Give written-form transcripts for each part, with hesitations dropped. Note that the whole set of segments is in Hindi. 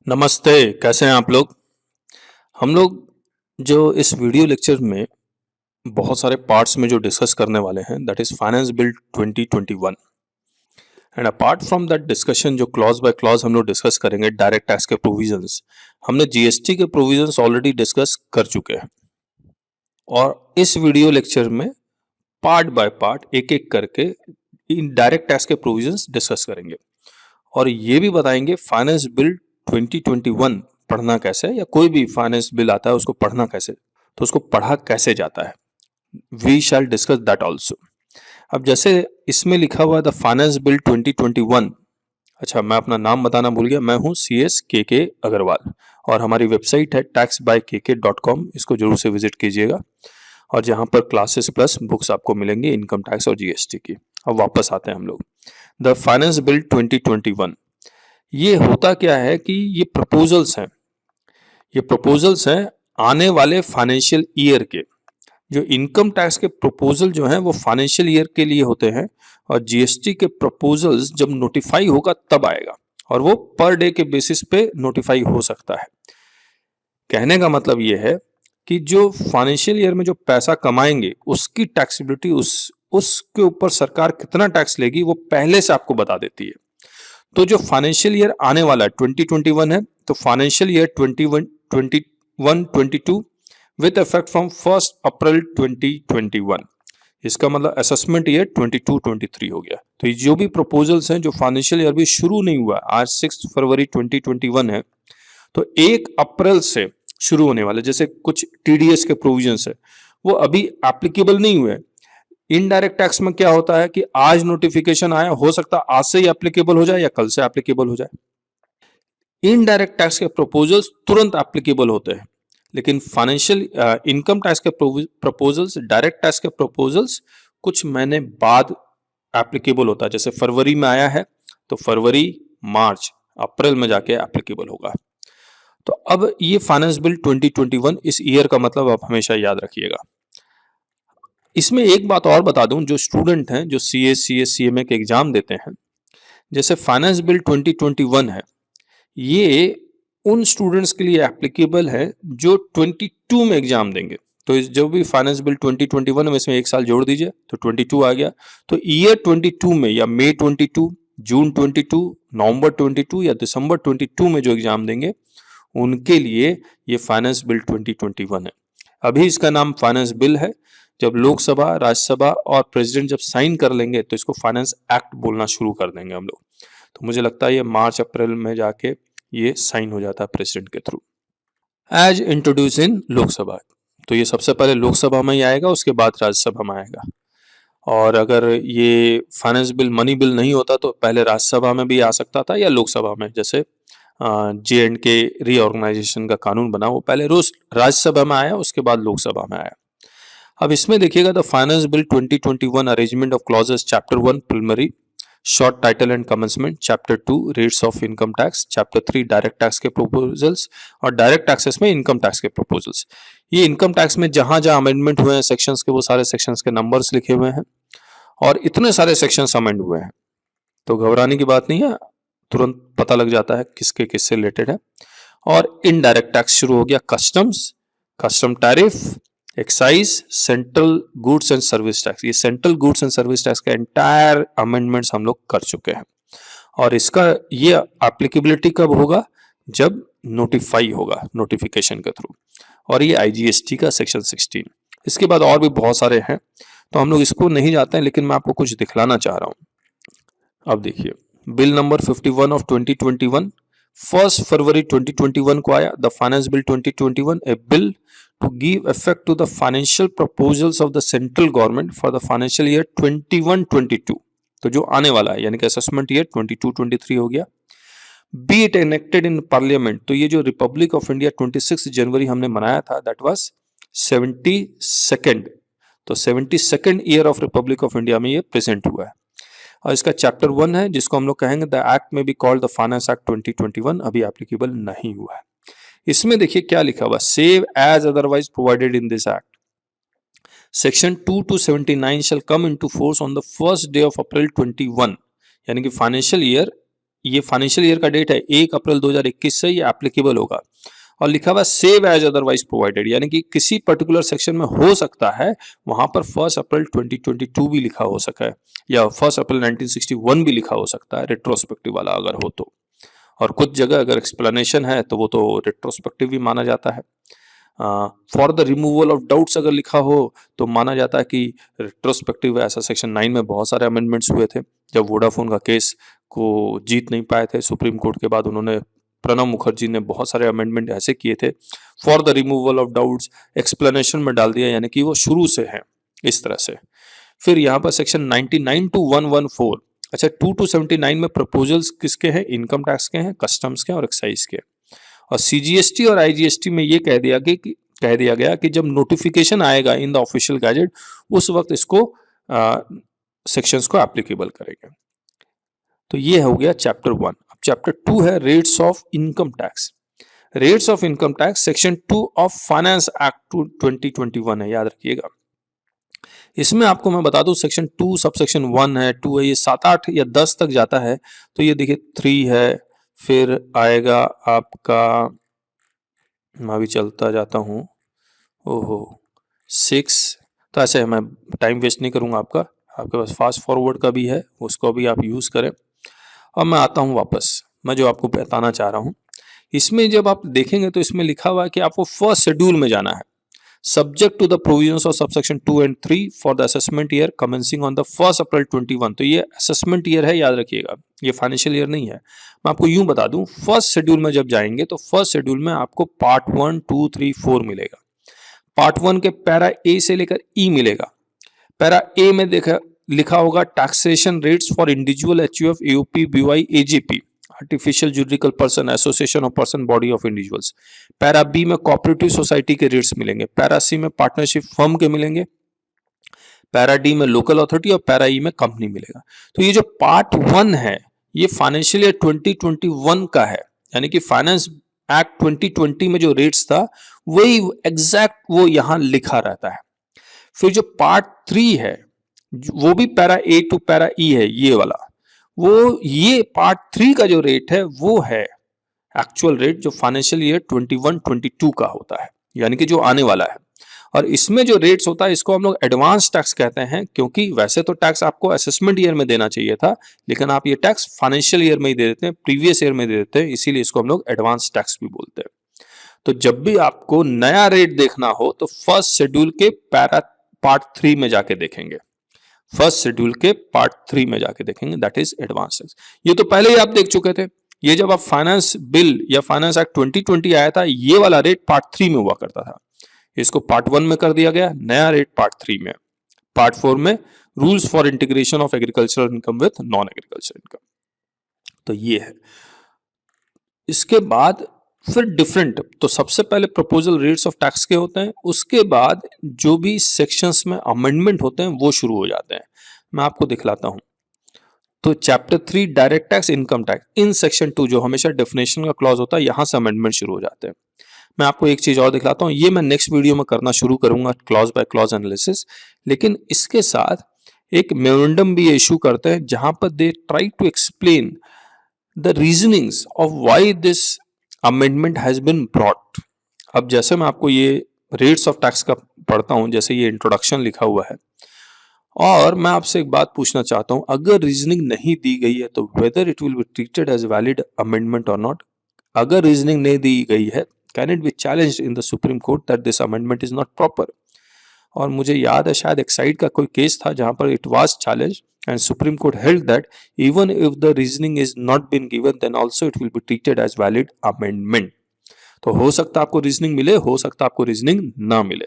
नमस्ते, कैसे हैं आप लोग? हम लोग जो इस वीडियो लेक्चर में बहुत सारे पार्ट्स में जो डिस्कस करने वाले हैं that is finance bill 2021 and apart from that discussion जो क्लॉज बाय क्लॉज हम लोग डिस्कस करेंगे डायरेक्ट टैक्स के प्रोविजंस। हमने जीएसटी के प्रोविजंस ऑलरेडी डिस्कस कर चुके हैं और इस वीडियो लेक्चर में पार्ट बाय पार्ट एक-एक करके इन डायरेक्ट टैक्स के प्रोविजंस डिस्कस करेंगे और ये भी बताएंगे फाइनेंस बिल 2021 पढ़ना कैसे है या कोई भी फाइनेंस बिल आता है उसको पढ़ना कैसे, तो उसको पढ़ा कैसे जाता है। We shall discuss that also. अब जैसे इसमें लिखा हुआ है द फाइनेंस बिल 2021। अच्छा, मैं अपना नाम बताना भूल गया, मैं हूँ CS KK अग्रवाल और हमारी वेबसाइट है taxbykk.com, इसको जरूर से विजिट कीजिएगा और जहाँ पर क्लासेस प्लस बुक्स आपको मिलेंगी इनकम टैक्स और जीएसटी की। अब वापस आते हैं हम लोग द फाइनेंस बिल 2021। ये होता क्या है कि ये प्रपोजल्स हैं आने वाले फाइनेंशियल ईयर के। जो इनकम टैक्स के प्रपोजल जो हैं वो फाइनेंशियल ईयर के लिए होते हैं और जीएसटी के प्रपोजल्स जब नोटिफाई होगा तब आएगा और वो पर डे के बेसिस पे नोटिफाई हो सकता है। कहने का मतलब ये है कि जो फाइनेंशियल ईयर में जो पैसा कमाएंगे उसकी टैक्सेबिलिटी उसके ऊपर सरकार कितना टैक्स लेगी वो पहले से आपको बता देती है। तो जो फाइनेंशियल ईयर आने वाला है 2021 है, तो financial year 21-22 with effect from 1 अप्रैल 2021। इसका मतलब असेसमेंट ईयर 22-23 हो गया। तो ये जो भी प्रपोजल्स हैं जो फाइनेंशियल ईयर भी शुरू नहीं हुआ, आज 6 फरवरी 2021 है, तो 1 अप्रैल से शुरू होने वाले जैसे कुछ टीडीएस के प्रोविजंस है वो अभी एप्लीकेबल नहीं हुए। इनडायरेक्ट टैक्स में क्या होता है कि आज नोटिफिकेशन आया, हो सकता है आज से ही एप्लीकेबल हो जाए या कल से एप्लीकेबल हो जाए। इनडायरेक्ट टैक्स के प्रपोजल्स तुरंत एप्लीकेबल होते हैं, लेकिन फाइनेंशियल इनकम टैक्स के प्रपोजल्स, डायरेक्ट टैक्स के प्रपोजल्स कुछ महीने बाद एप्लीकेबल होता है। जैसे फरवरी में आया है तो फरवरी, मार्च, अप्रैल में जाके एप्लीकेबल होगा। तो अब ये फाइनेंस बिल 2021 इस ईयर का मतलब आप हमेशा याद रखिएगा। इसमें एक बात और बता दूं, जो स्टूडेंट हैं जो CS CMA के एग्जाम देते हैं, जैसे फाइनेंस बिल 2021 है, ये उन स्टूडेंट्स के लिए एप्लीकेबल है जो 22 में एग्जाम देंगे। तो जो भी फाइनेंस बिल 2021 में इसमें एक साल जोड़ दीजिए तो 22 आ गया। तो ईयर 22 में या मई 22, जून 22, नवंबर 22 या दिसंबर 22 में जो एग्जाम देंगे उनके लिए ये फाइनेंस बिल 2021 है। अभी इसका नाम फाइनेंस बिल है। जब लोकसभा, राज्यसभा और प्रेसिडेंट जब साइन कर लेंगे तो इसको फाइनेंस एक्ट बोलना शुरू कर देंगे हम लोग। तो मुझे लगता है ये मार्च अप्रैल में जाके ये साइन हो जाता है प्रेसिडेंट के through. As introduce in Lok Sabha, तो ये सबसे पहले लोकसभा में ही आएगा, उसके बाद राज्यसभा में आएगा। और अगर ये फाइनेंस बिल मनी बिल नहीं होता तो पहले राज्यसभा में भी आ सकता था या लोकसभा में। जैसे J&K रीऑर्गेनाइजेशन का कानून बना, वो पहले रोज राज्यसभा में आया, उसके बाद लोकसभा में आया। अब इसमें देखिएगा the finance bill 2021 arrangement of clauses, chapter 1 preliminary short title and commencement, chapter 2 rates of income tax, chapter 3 direct tax के प्रपोजल्स और डायरेक्ट टैक्सेस में इनकम टैक्स के प्रपोजल्स। ये इनकम टैक्स में जहां जहां अमेंडमेंट हुए हैं सेक्शंस के, वो सारे सेक्शंस के नंबर्स लिखे हुए हैं और इतने सारे सेक्शंस अमेंड हुए हैं तो घबराने की बात नहीं है, तुरंत पता लग जाता है किसके किससे रिलेटेड है। और इनडायरेक्ट टैक्स शुरू हो गया, customs, custom tariff, excise, central goods and service tax. ये central goods and service tax का एंटायर अमेंडमेंट्स हम लोग कर चुके हैं और इसका ये एप्लीकेबिलिटी कब होगा, जब नोटिफाई होगा नोटिफिकेशन के थ्रू। और ये IGST का सेक्शन 16। इसके बाद और भी बहुत सारे हैं तो हम लोग इसको नहीं जाते हैं, लेकिन मैं आपको कुछ दिखलाना चाह रहा हूं। अब देखिए बिल नंबर 51 ऑफ 2021 1 फरवरी 2021 को आया, the finance bill 2021, A bill to give effect to the financial proposals of the central government for the financial year 21-22। तो जो आने वाला है यानी कि असेसमेंट ईयर 22-23 हो गया। B it enacted in parliament, तो ये जो रिपब्लिक ऑफ इंडिया 26 जनवरी हमने मनाया था दैट वाज 72nd, तो 72nd year of Republic of India में ये प्रेजेंट हुआ है। और इसका चैप्टर 1 है जिसको हम लोग कहेंगे द एक्ट में be called the finance act 2021, अभी एप्लीकेबल नहीं हुआ है। इसमें देखिए क्या लिखा हुआ, save as otherwise provided in this act, section 2 to 79 shall come into force on the first day of April 21, यानी कि फाइनेंशियल ईयर ये फाइनेंशियल ईयर का डेट है 1 अप्रैल 2021 से ये एप्लीकेबल होगा। और लिखा हुआ सेव एज अदरवाइज प्रोवाइडेड, यानी कि किसी पर्टिकुलर सेक्शन में हो सकता है वहां पर 1 अप्रैल 2022 भी लिखा हो सका है, या 1 अप्रैल 1961 भी लिखा हो सकता है रेट्रोस्पेक्टिव वाला अगर हो तो। और कुछ जगह अगर एक्सप्लेनेशन है तो वो तो रेट्रोस्पेक्टिव भी माना जाता है। For the removal of doubts अगर लिखा हो तो माना जाता है कि रेट्रोस्पेक्टिव है। ऐसा सेक्शन 9 में बहुत सारे अमेंडमेंट्स हुए थे जब वोडाफोन का केस को जीत नहीं पाए थे सुप्रीम कोर्ट के बाद। उन्होंने प्रणब मुखर्जी ने बहुत सारे अमेंडमेंट ऐसे किए थे, for the removal of doubts explanation में डाल दिया, यानी कि वो शुरू से है इस तरह से। फिर यहाँ पर सेक्शन 99 टू 114, अच्छा 2 to 79 में प्रपोजल्स किसके हैं? इनकम टैक्स के हैं, कस्टम्स के और एक्साइज के। और सीजीएसटी और आईजीएसटी में ये कह दिया गया कि जब नोटिफिकेशन आएगा इन द ऑफिशियल गैजेट उस वक्त इसको सेक्शंस को एप्लीकेबल करेंगे। तो ये हो गया चैप्टर 1। अब चैप्टर 2 है rates of income tax. Rates of income tax section 2 of finance act 2021 है, याद रखिएगा। इसमें आपको मैं बता दूं सेक्शन 2 सब सेक्शन 1 है, 2 है, ये 7, 8 या 10 तक जाता है। तो ये देखिए 3 है, फिर आएगा आपका, मैं भी चलता जाता हूँ, ओहो 6। तो ऐसे मैं टाइम वेस्ट नहीं करूँगा आपका, आपके पास फास्ट फॉरवर्ड का भी है, उसको भी आप यूज़ करें। अब मैं आता हूँ वापस, मैं जो आपको बताना चाह रहा हूँ इसमें जब आप देखेंगे तो इसमें लिखा हुआ है कि आपको फर्स्ट शेड्यूल में जाना है, subject to the provisions of subsection 2 and 3 for the assessment year commencing on the 1 April 21। तो ये असेसमेंट ईयर है, याद रखिएगा, ये फाइनेंशियल ईयर नहीं है। मैं आपको यूं बता दूं, फर्स्ट शेड्यूल में जब जाएंगे तो फर्स्ट शेड्यूल में आपको पार्ट 1, 2, 3, 4 मिलेगा। पार्ट 1 के पैरा ए से लेकर ई मिलेगा। पैरा ए में लिखा होगा taxation rates for individual, HUF, AOP, BOI, AJP, artificial juridical person, association of person, body of individuals. Para B में कोऑपरेटिव सोसाइटी के रेट्स मिलेंगे। पैरा सी में पार्टनरशिप फर्म के मिलेंगे। पैरा डी में लोकल अथॉरिटी और पैरा ई में कंपनी मिलेगा। तो ये जो पार्ट 1 है ये फाइनेंशियल ईयर 2021 का है, यानी कि फाइनेंस एक्ट 2020 में जो रेट्स था वही एग्जैक्ट वो यहां लिखा रहता है। फिर जो पार्ट 3 है वो भी पैरा ए टू पैरा ई है, ये वाला, वो ये पार्ट 3 का जो रेट है वो है एक्चुअल रेट जो फाइनेंशियल ईयर 21-22 का होता है, यानी कि जो आने वाला है। और इसमें जो रेट्स होता है इसको हम लोग एडवांस टैक्स कहते हैं, क्योंकि वैसे तो टैक्स आपको असेसमेंट ईयर में देना चाहिए था, लेकिन आप ये टैक्स फाइनेंशियल ईयर में ही दे देते हैं, प्रीवियस ईयर में दे देते हैं, इसीलिए इसको हम लोग एडवांस टैक्स भी बोलते हैं। तो जब भी आपको नया रेट देखना हो तो फर्स्ट शेड्यूल के पार्ट 3 में जाके देखेंगे, फर्स्ट शेड्यूल के पार्ट 3 में जाके देखेंगे, दैट इज एडवांस टैक्स। ये तो पहले ही आप देख चुके थे, ये जब आप फाइनेंस बिल या फाइनेंस एक्ट 2020 आया था ये वाला रेट पार्ट 3 में हुआ करता था, इसको पार्ट 1 में कर दिया गया, नया रेट पार्ट 3 में। पार्ट 4 में rules for integration of agricultural income with non agriculture income. तो ये है। इसके बाद फिर डिफरेंट, तो सबसे पहले प्रपोजल रेट्स ऑफ टैक्स के होते हैं, उसके बाद जो भी सेक्शंस में अमेंडमेंट होते हैं वो शुरू हो जाते हैं। मैं आपको दिखलाता हूं। तो chapter 3 direct tax, income tax, in section 2 जो हमेशा डेफिनेशन का क्लॉज होता है यहां से अमेंडमेंट शुरू हो जाते हैं। मैं आपको एक चीज और दिखलाता हूं, ये मैं नेक्स्ट वीडियो में करना शुरू करूंगा क्लॉज बाय क्लॉज एनालिसिस, लेकिन इसके साथ एक मेमोरेंडम भी इशू करते हैं जहां पर they try to explain the reasonings of why this amendment has been brought. अब जैसे मैं आपको ये रेट्स ऑफ टैक्स का पढ़ता हूं, जैसे ये इंट्रोडक्शन लिखा हुआ है, और मैं आपसे एक बात पूछना चाहता हूं, अगर रीजनिंग नहीं दी गई है तो whether it will be treated as valid amendment और नॉट। अगर रीजनिंग नहीं दी गई है can it be challenged in the supreme court that this amendment is not proper. और मुझे याद है शायद एक्साइड का कोई केस था जहां पर it was challenge and supreme court held that even if the reasoning is not been given then also it will be treated as valid amendment. तो हो सकता है आपको रीजनिंग मिले, हो सकता है आपको रीजनिंग ना मिले।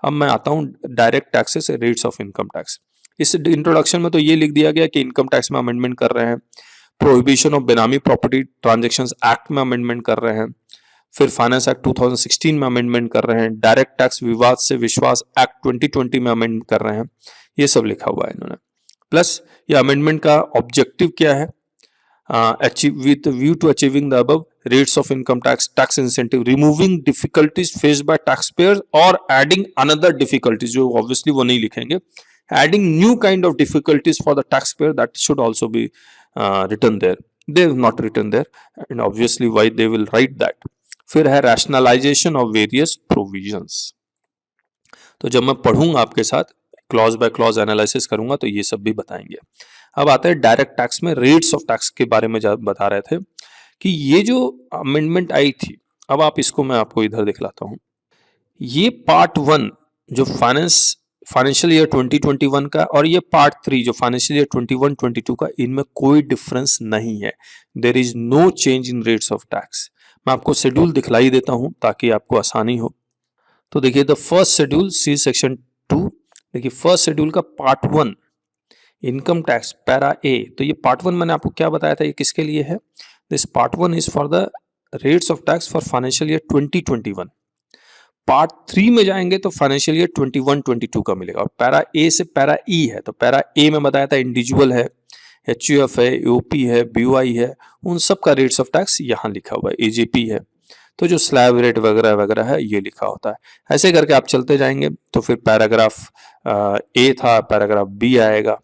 अब मैं आता हूं direct taxes, rates of income tax. इस इंट्रोडक्शन में तो ये लिख दिया गया कि इनकम टैक्स में अमेंडमेंट कर रहे हैं, प्रोहिबिशन ऑफ बेनामी प्रॉपर्टी ट्रांजैक्शंस एक्ट में अमेंडमेंट कर रहे हैं, फिर फाइनेंस एक्ट 2016 में अमेंडमेंट कर रहे हैं, डायरेक्ट टैक्स विवाद से विश्वास एक्ट 2020 में अमेंडमेंट कर रहे हैं, ये सब लिखा हुआ है इन्होंने। प्लस ये अमेंडमेंट का ऑब्जेक्टिव क्या है, with view to achieving the above rates of income tax, tax incentive, removing difficulties faced by tax payers और एडिंग अनदर डिफिकल्टीज, जो ऑब्वियसली वो नहीं लिखेंगे, adding new kind of difficulties for the taxpayer that should also be written there. they have not written there and obviously why they will write that. फिर है rationalization of various provisions. तो जब मैं पढ़ूंगा आपके साथ क्लॉज बाय क्लॉज एनालिसिस करूंगा तो ये सब भी बताएंगे। अब आते हैं डायरेक्ट टैक्स में रेट्स ऑफ टैक्स के बारे में बता रहे थे कि ये जो अमेंडमेंट आई थी, अब आप इसको मैं आपको इधर दिखलाता हूं। ये पार्ट 1 जो फाइनेंशियल ईयर 2021 का और ये पार्ट 3 जो फाइनेंशियल ईयर 21-22 का, इनमें कोई डिफरेंस नहीं है। There is no change in rates of tax. मैं आपको शेड्यूल दिखलाई देता हूं ताकि आपको आसानी हो। तो देखिए the first schedule see section 2, देखिए फर्स्ट शेड्यूल का part 1 income tax para A. तो ये पार्ट 1 मैंने आपको क्या बताया था, ये किसके लिए है? This part 1 is for the rates of tax for financial year 2021। Part 3 में जाएंगे तो फाइनेंशियल ईयर 21-22 का मिलेगा और पैरा ए से पैरा ई है। तो पैरा ए में बताया था इंडिविजुअल है, एचयूएफ है, यूपी है, बीओआई है, उन सब का रेट्स ऑफ टैक्स यहाँ लिखा हुआ है, एजीपी है। तो जो स्लैब रेट वगैरह वगैरह है ये लिखा होता है। ऐसे करके आप चलते जाएंगे तो फिर पैराग्राफ ए था, पैराग्राफ बी आएगा,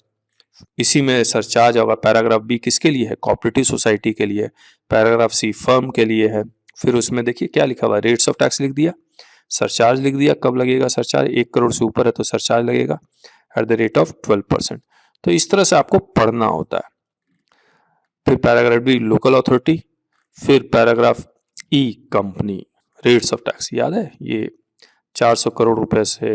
इसी में सरचार्ज होगा। पैराग्राफ बी किसके लिए है? कोऑपरेटिव सोसाइटी के लिए। पैराग्राफ सी फर्म के लिए है। फिर उसमें देखिए क्या लिखा हुआ है, रेट्स ऑफ टैक्स लिख दिया, सरचार्ज लिख दिया, कब लगेगा सरचार्ज, 1 करोड़ से ऊपर है तो सरचार्ज लगेगा एट द रेट ऑफ 12%। तो इस तरह से आपको पढ़ना होता है। फिर पैराग्राफ बी लोकल अथॉरिटी, फिर paragraph E company, rates of tax याद है, ये 400 करोड़ रुपए से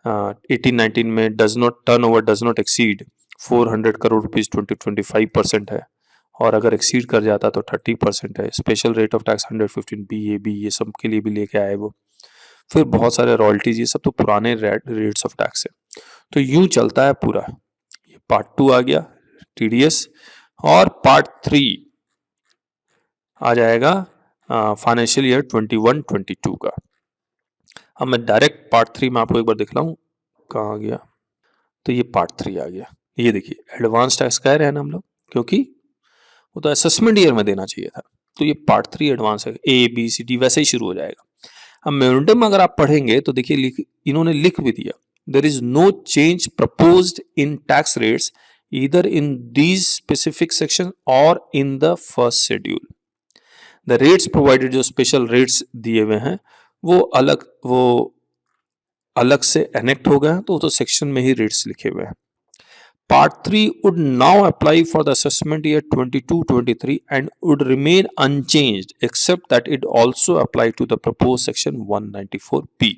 18-19 में turnover does not exceed 400 crore rupees 25% है, और अगर एक्सीड कर जाता तो 30% है। Special rate of tax 115 BAB, ये सब के लिए भी लेके आए वो। फिर बहुत सारे रॉयल्टीज, ये सब तो पुराने रेट्स ऑफ टैक्स है। तो यूं चलता है पूरा। ये पार्ट 2 आ गया TDS, और पार्ट 3 आ जाएगा फाइनेंशियल ईयर 21-22 का। अब मैं डायरेक्ट पार्ट 3 में आपको एक बार दिखलाऊं, कहाँ आ गया, तो ये पार्ट 3 आ गया। ये देखिए एडवांस टैक्स कह रहे हैं ना हम लोग, क्योंकि वो तो असेसमेंट ईयर में देना चाहिए था। तो ये पार्ट 3 एडवांस है, ABCD वैसे ही शुरू हो जाएगा। अब मेमोरेंडम अगर आप पढ़ेंगे तो देखिए इन्होंने लिख भी दिया, there is no change proposed in tax rates either in these specific section और in the first schedule. The rates provided, जो स्पेशल रेट्स दिए हुए हैं वो अलग से एनेक्ट हो गए हैं, तो सेक्शन में ही रेट्स लिखे हुए हैं। Part 3 would now apply for the assessment year 22-23 and would remain unchanged except that it also apply to the proposed section 194P.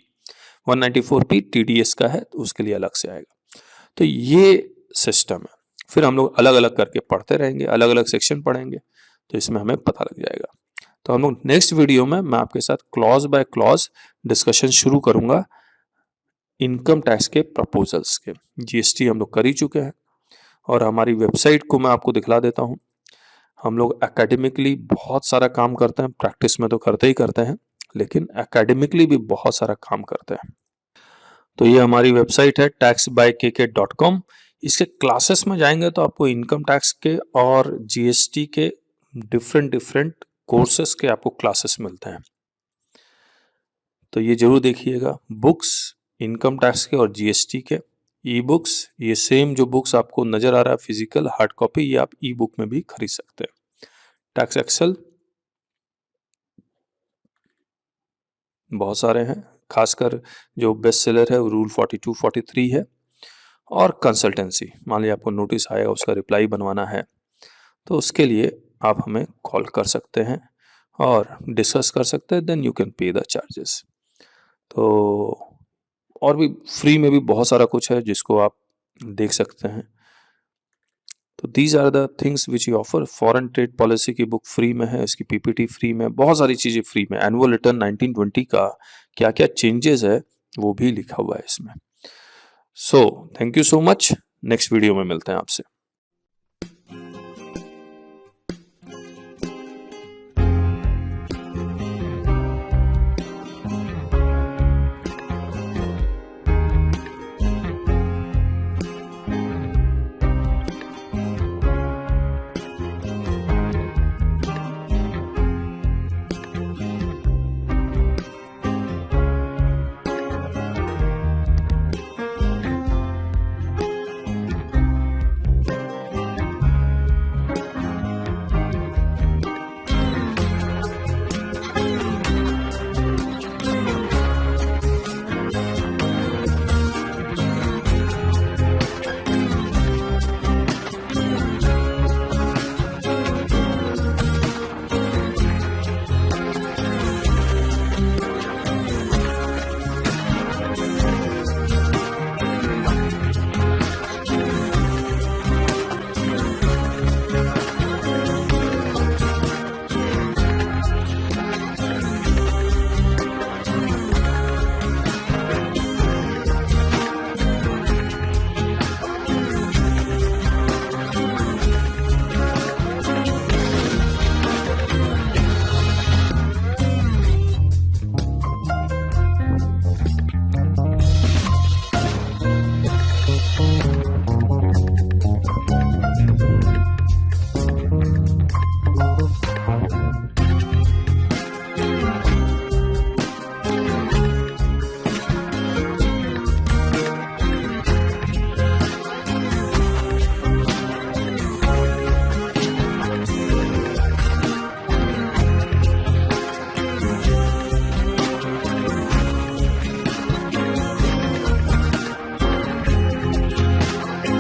194P TDS का है तो उसके लिए अलग से आएगा। तो ये सिस्टम है। फिर हम लोग अलग अलग करके पढ़ते रहेंगे, अलग अलग सेक्शन पढ़ेंगे, तो इसमें हमें पता लग जाएगा। तो हम लोग नेक्स्ट वीडियो में मैं आपके साथ क्लॉज बाय क्लॉज डिस्कशन शुरू करूंगा इनकम टैक्स के प्रपोजल्स के। GST हम लोग कर ही चुके हैं, और हमारी वेबसाइट को मैं आपको दिखला देता हूं। हम लोग एकेडमिकली बहुत सारा काम करते हैं, प्रैक्टिस में तो करते ही करते हैं, लेकिन एकेडमिकली भी बहुत सारा काम करते हैं। तो ये हमारी वेबसाइट है taxbykk.com। इसके क्लासेस में जाएंगे तो आपको इनकम टैक्स के और GST के डिफरेंट कोर्सेस के आपको क्लासेस मिलते हैं। तो ये जरूर देखिएगा। बुक्स इनकम टैक्स के और GST के, ई बुक्स, ये सेम जो बुक्स आपको नजर आ रहा है फिजिकल हार्ड कॉपी, ये आप ई बुक में भी खरीद सकते हैं। टैक्स एक्सेल बहुत सारे हैं, खासकर जो बेस्ट सेलर है वो रूल 42-43 है, और कंसल्टेंसी, मान लीजिए आपको नोटिस आएगा उसका रिप्लाई बनवाना है तो उसके लिए आप हमें कॉल कर सकते हैं और डिस्कस कर सकते हैं, then you can pay the charges. तो और भी फ्री में भी बहुत सारा कुछ है जिसको आप देख सकते हैं। तो these are the things which you offer. Foreign trade policy की बुक फ्री में है, इसकी PPT फ्री में, बहुत सारी चीज़ें फ्री में। एनुअल रिटर्न 1920 का क्या क्या चेंजेस है वो भी लिखा हुआ है इसमें। So thank you so much. Next video में मिलते हैं आपसे।